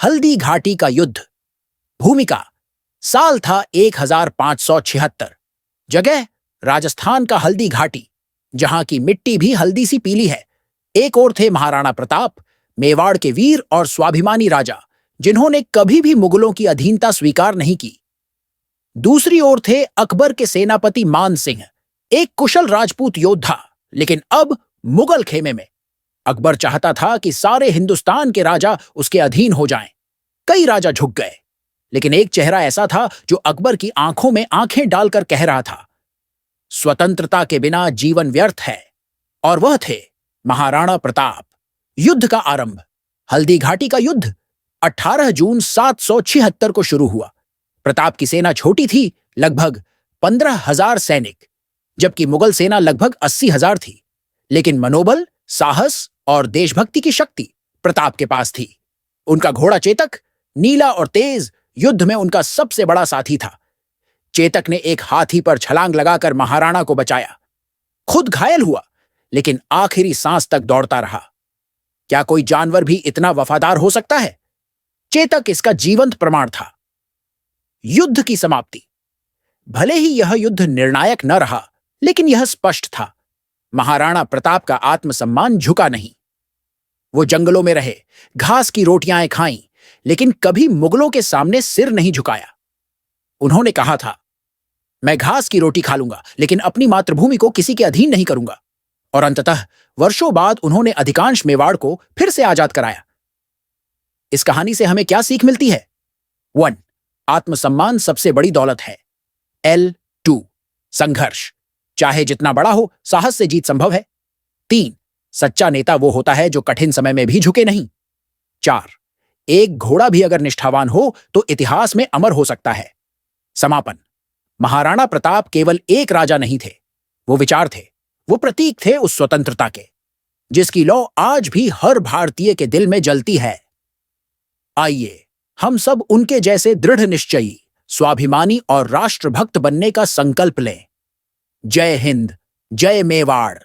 हल्दी घाटी का युद्ध। भूमिका, साल था 1576। जगह, राजस्थान का हल्दी घाटी, जहां की मिट्टी भी हल्दी सी पीली है। एक ओर थे महाराणा प्रताप, मेवाड़ के वीर और स्वाभिमानी राजा, जिन्होंने कभी भी मुगलों की अधीनता स्वीकार नहीं की। दूसरी ओर थे अकबर के सेनापति मान सिंह, एक कुशल राजपूत योद्धा, लेकिन अब मुगल खेमे में। अकबर चाहता था कि सारे हिंदुस्तान के राजा उसके अधीन हो जाएं। कई राजा झुक गए, लेकिन एक चेहरा ऐसा था जो अकबर की आंखों में आंखें डालकर कह रहा था, स्वतंत्रता के बिना जीवन व्यर्थ है। और वह थे महाराणा प्रताप। युद्ध का आरंभ। हल्दी घाटी का युद्ध 18 जून 776 को शुरू हुआ। प्रताप की सेना छोटी थी, लगभग 15,000 सैनिक, जबकि मुगल सेना लगभग 80,000 थी। लेकिन मनोबल, साहस और देशभक्ति की शक्ति प्रताप के पास थी। उनका घोड़ा चेतक, नीला और तेज, युद्ध में उनका सबसे बड़ा साथी था। चेतक ने एक हाथी पर छलांग लगाकर महाराणा को बचाया। खुद घायल हुआ, लेकिन आखिरी सांस तक दौड़ता रहा। क्या कोई जानवर भी इतना वफादार हो सकता है? चेतक इसका जीवंत प्रमाण था। युद्ध की समाप्ति। भले ही यह युद्ध निर्णायक न रहा, लेकिन यह स्पष्ट था, महाराणा प्रताप का आत्मसम्मान झुका नहीं। वो जंगलों में रहे, घास की रोटियां खाईं, लेकिन कभी मुगलों के सामने सिर नहीं झुकाया। उन्होंने कहा था, मैं घास की रोटी खा लूंगा, लेकिन अपनी मातृभूमि को किसी के अधीन नहीं करूंगा। और अंततः वर्षों बाद उन्होंने अधिकांश मेवाड़ को फिर से आजाद कराया। इस कहानी से हमें क्या सीख मिलती है? 1. आत्मसम्मान सबसे बड़ी दौलत है। L2. संघर्ष, चाहे जितना बड़ा हो, साहस से जीत संभव है। 3. सच्चा नेता वो होता है जो कठिन समय में भी झुके नहीं। 4. एक घोड़ा भी अगर निष्ठावान हो तो इतिहास में अमर हो सकता है। समापन। महाराणा प्रताप केवल एक राजा नहीं थे, वो विचार थे, वो प्रतीक थे उस स्वतंत्रता के, जिसकी लौ आज भी हर भारतीय के दिल में जलती है। आइए हम सब उनके जैसे दृढ़ निश्चयी, स्वाभिमानी और राष्ट्रभक्त बनने का संकल्प लें। जय हिंद, जय मेवाड़।